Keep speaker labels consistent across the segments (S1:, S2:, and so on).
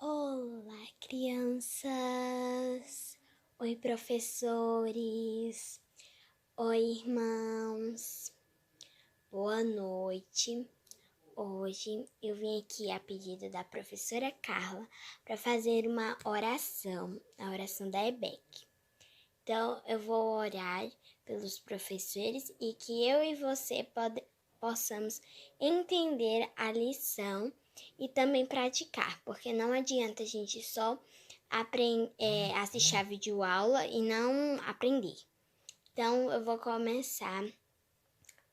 S1: Olá, crianças! Oi, professores! Oi, irmãos! Boa noite! Hoje eu vim aqui a pedido da professora Carla para fazer uma oração, a oração da EBEC. Então, eu vou orar pelos professores e que eu e você possamos entender a lição e também praticar, porque não adianta a gente só assistir a videoaula e não aprender. Então, eu vou começar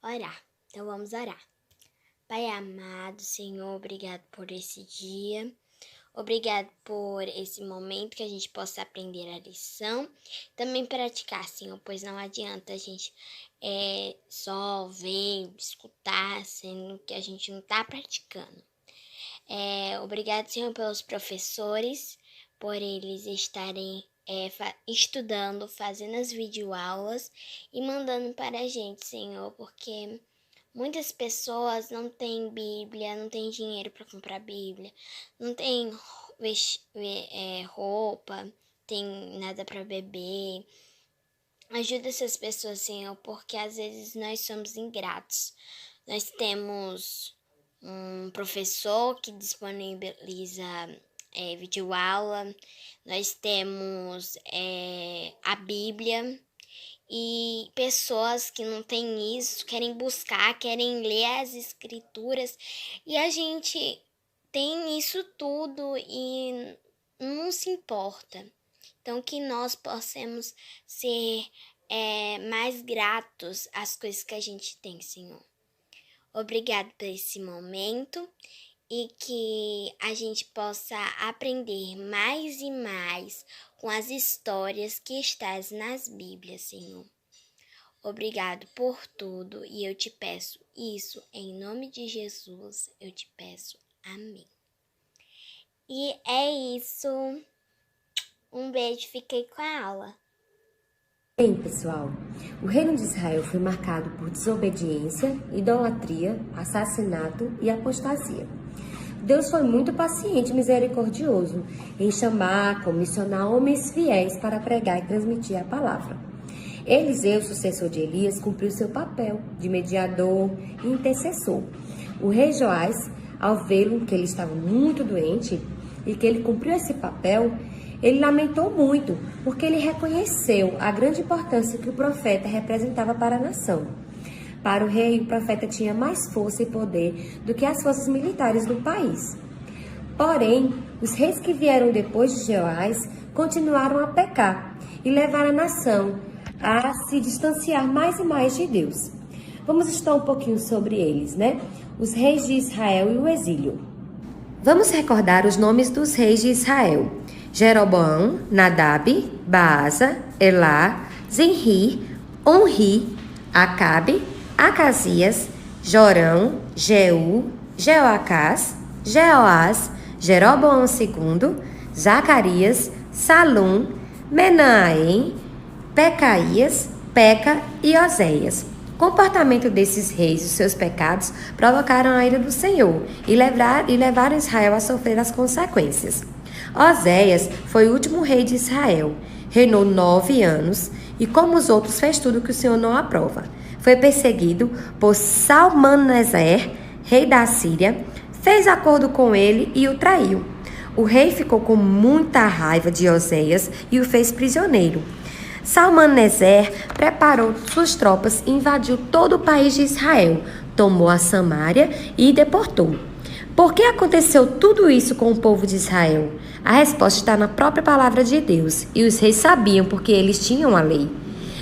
S1: a orar. Então, vamos orar. Pai amado, Senhor, obrigado por esse dia. Obrigado por esse momento que a gente possa aprender a lição. Também praticar, Senhor, pois não adianta a gente só ver, escutar, sendo que a gente não está praticando. Obrigado, Senhor, pelos professores, por eles estarem estudando, fazendo as videoaulas e mandando para a gente, Senhor, porque muitas pessoas não têm Bíblia, não têm dinheiro para comprar Bíblia, não tem roupa, tem nada para beber. Ajuda essas pessoas, Senhor, porque às vezes nós somos ingratos. Nós temos um professor que disponibiliza videoaula, nós temos a Bíblia, e pessoas que não têm isso, querem buscar, querem ler as escrituras, e a gente tem isso tudo e não se importa. Então, que nós possamos ser mais gratos às coisas que a gente tem, Senhor. Obrigado por esse momento e que a gente possa aprender mais e mais com as histórias que estás nas Bíblias, Senhor. Obrigado por tudo e eu te peço isso em nome de Jesus, eu te peço. Amém. E é isso. Um beijo, fiquei com a aula.
S2: Bem, pessoal, o reino de Israel foi marcado por desobediência, idolatria, assassinato e apostasia. Deus foi muito paciente e misericordioso em chamar, comissionar homens fiéis para pregar e transmitir a palavra. Eliseu, sucessor de Elias, cumpriu seu papel de mediador e intercessor. O rei Joás, ao vê-lo que ele estava muito doente e que ele cumpriu esse papel, ele lamentou muito, porque ele reconheceu a grande importância que o profeta representava para a nação. Para o rei, o profeta tinha mais força e poder do que as forças militares do país. Porém, os reis que vieram depois de Joás continuaram a pecar e levaram a nação a se distanciar mais e mais de Deus. Vamos estudar um pouquinho sobre eles, né? Os reis de Israel e o exílio. Vamos recordar os nomes dos reis de Israel: Jeroboão, Nadab, Baasa, Elá, Zinri, Onri, Acabe, Acasias, Jorão, Jeú, Jeoacás, Jeoás, Jeroboão II, Zacarias, Salum, Menahem, Pecaías, Peca e Oséias. O comportamento desses reis e os seus pecados provocaram a ira do Senhor e levaram Israel a sofrer as consequências. Oséias foi o último rei de Israel. Reinou 9 anos e, como os outros, fez tudo que o Senhor não aprova. Foi perseguido por Salmaneser, rei da Síria, fez acordo com ele e o traiu. O rei ficou com muita raiva de Oséias e o fez prisioneiro. Salmaneser preparou suas tropas e invadiu todo o país de Israel, tomou a Samária e deportou. Por que aconteceu tudo isso com o povo de Israel? A resposta está na própria palavra de Deus, e os reis sabiam porque eles tinham a lei.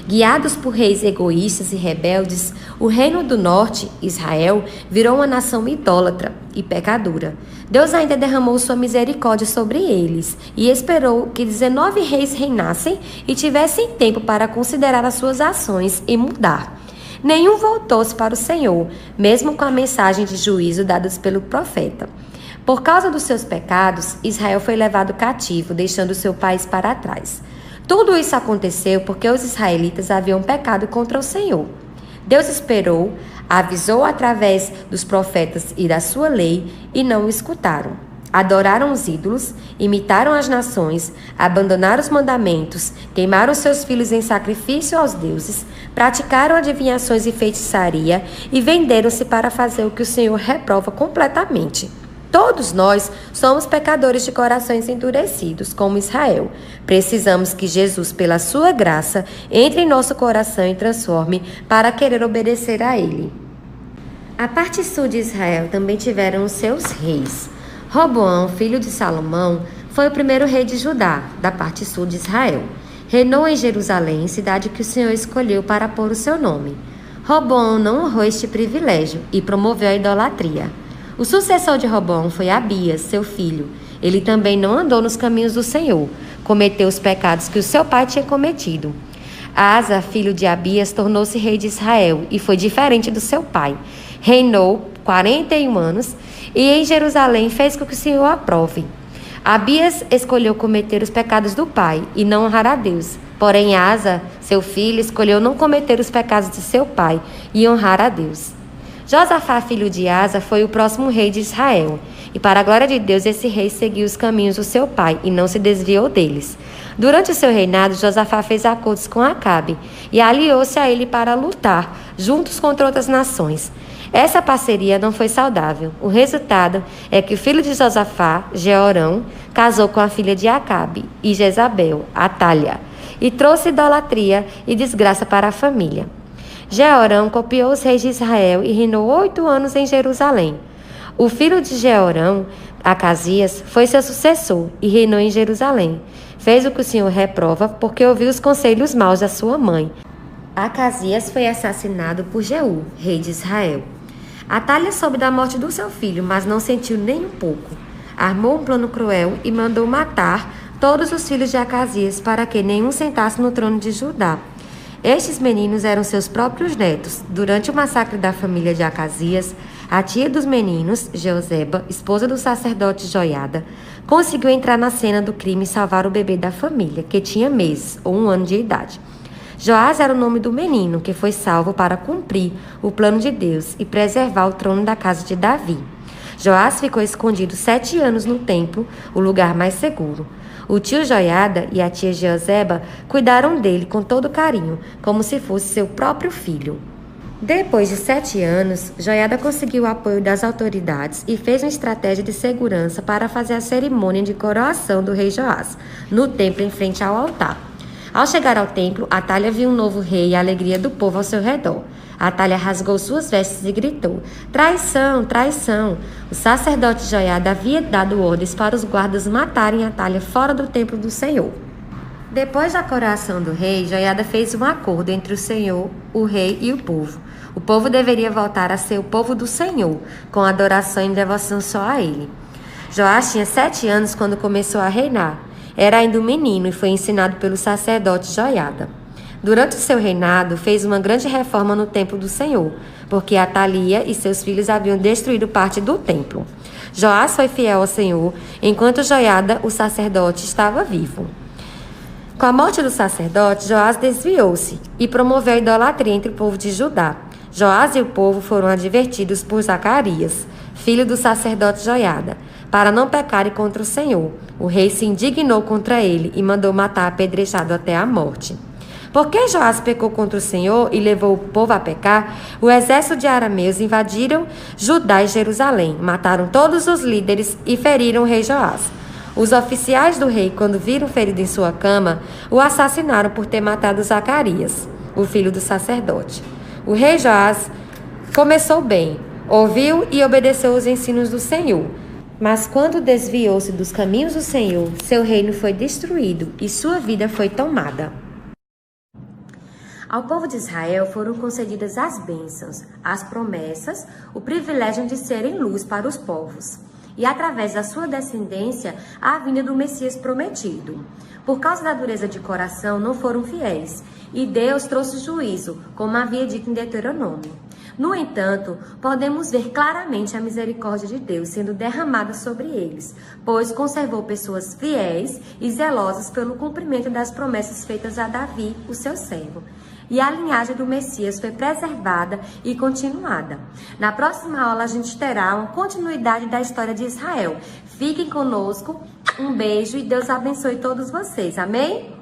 S2: Guiados por reis egoístas e rebeldes, o reino do norte, Israel, virou uma nação idólatra e pecadora. Deus ainda derramou sua misericórdia sobre eles e esperou que 19 reis reinassem e tivessem tempo para considerar as suas ações e mudar. Nenhum voltou-se para o Senhor, mesmo com a mensagem de juízo dada pelo profeta. Por causa dos seus pecados, Israel foi levado cativo, deixando seu país para trás. Tudo isso aconteceu porque os israelitas haviam pecado contra o Senhor. Deus esperou, avisou através dos profetas e da sua lei e não o escutaram. Adoraram os ídolos, imitaram as nações, abandonaram os mandamentos, queimaram seus filhos em sacrifício aos deuses, praticaram adivinhações e feitiçaria e venderam-se para fazer o que o Senhor reprova completamente. Todos nós somos pecadores de corações endurecidos, como Israel. Precisamos que Jesus, pela sua graça, entre em nosso coração e transforme para querer obedecer a Ele. A parte sul de Israel também tiveram os seus reis. Roboão, filho de Salomão, foi o primeiro rei de Judá, da parte sul de Israel. Reinou em Jerusalém, cidade que o Senhor escolheu para pôr o seu nome. Roboão não honrou este privilégio e promoveu a idolatria. O sucessor de Roboão foi Abias, seu filho. Ele também não andou nos caminhos do Senhor, cometeu os pecados que o seu pai tinha cometido. Asa, filho de Abias, tornou-se rei de Israel e foi diferente do seu pai. Reinou 41 anos e em Jerusalém fez com que o Senhor aprove. Abias escolheu cometer os pecados do pai e não honrar a Deus. Porém, Asa, seu filho, escolheu não cometer os pecados de seu pai e honrar a Deus. Josafá, filho de Asa, foi o próximo rei de Israel. E para a glória de Deus, esse rei seguiu os caminhos do seu pai e não se desviou deles. Durante o seu reinado, Josafá fez acordos com Acabe e aliou-se a ele para lutar, juntos contra outras nações. Essa parceria não foi saudável. O resultado é que o filho de Josafá, Jeorão, casou com a filha de Acabe e Jezabel, Atalha, e trouxe idolatria e desgraça para a família. Jeorão copiou os reis de Israel e reinou 8 anos em Jerusalém. O filho de Jeorão, Acasias, foi seu sucessor e reinou em Jerusalém. Fez o que o Senhor reprova porque ouviu os conselhos maus da sua mãe. Acasias foi assassinado por Jeú, rei de Israel. Atalha soube da morte do seu filho, mas não sentiu nem um pouco. Armou um plano cruel e mandou matar todos os filhos de Acasias para que nenhum sentasse no trono de Judá. Estes meninos eram seus próprios netos. Durante o massacre da família de Acasias, a tia dos meninos, Jeoseba, esposa do sacerdote Joiada, conseguiu entrar na cena do crime e salvar o bebê da família, que tinha meses ou 1 ano de idade. Joás era o nome do menino, que foi salvo para cumprir o plano de Deus e preservar o trono da casa de Davi. Joás ficou escondido 7 anos no templo, o lugar mais seguro. O tio Joiada e a tia Jeoseba cuidaram dele com todo carinho, como se fosse seu próprio filho. Depois de 7 anos, Joiada conseguiu o apoio das autoridades e fez uma estratégia de segurança para fazer a cerimônia de coroação do rei Joás, no templo em frente ao altar. Ao chegar ao templo, Atalha viu um novo rei e a alegria do povo ao seu redor. Atalha rasgou suas vestes e gritou: "Traição, traição!" O sacerdote Joiada havia dado ordens para os guardas matarem Atalha fora do templo do Senhor. Depois da coroação do rei, Joiada fez um acordo entre o Senhor, o rei e o povo. O povo deveria voltar a ser o povo do Senhor, com adoração e devoção só a ele. Joás tinha 7 anos quando começou a reinar. Era ainda um menino e foi ensinado pelo sacerdote Joiada. Durante o seu reinado, fez uma grande reforma no templo do Senhor, porque Atalia e seus filhos haviam destruído parte do templo. Joás foi fiel ao Senhor, enquanto Joiada, o sacerdote, estava vivo. Com a morte do sacerdote, Joás desviou-se e promoveu a idolatria entre o povo de Judá. Joás e o povo foram advertidos por Zacarias, filho do sacerdote Joiada, para não pecarem contra o Senhor. O rei se indignou contra ele e mandou matar apedrejado até a morte. Porque Joás pecou contra o Senhor e levou o povo a pecar, o exército de arameus invadiram Judá e Jerusalém, mataram todos os líderes e feriram o rei Joás. Os oficiais do rei, quando viram ferido em sua cama, o assassinaram por ter matado Zacarias, o filho do sacerdote. O rei Joás começou bem, ouviu e obedeceu os ensinos do Senhor. Mas quando desviou-se dos caminhos do Senhor, seu reino foi destruído e sua vida foi tomada. Ao povo de Israel foram concedidas as bênçãos, as promessas, o privilégio de serem luz para os povos, e através da sua descendência, a vinda do Messias prometido. Por causa da dureza de coração, não foram fiéis, e Deus trouxe juízo, como havia dito em Deuteronômio. No entanto, podemos ver claramente a misericórdia de Deus sendo derramada sobre eles, pois conservou pessoas fiéis e zelosas pelo cumprimento das promessas feitas a Davi, o seu servo. e a linhagem do Messias foi preservada e continuada. Na próxima aula a gente terá uma continuidade da história de Israel. Fiquem conosco, um beijo e Deus abençoe todos vocês, amém?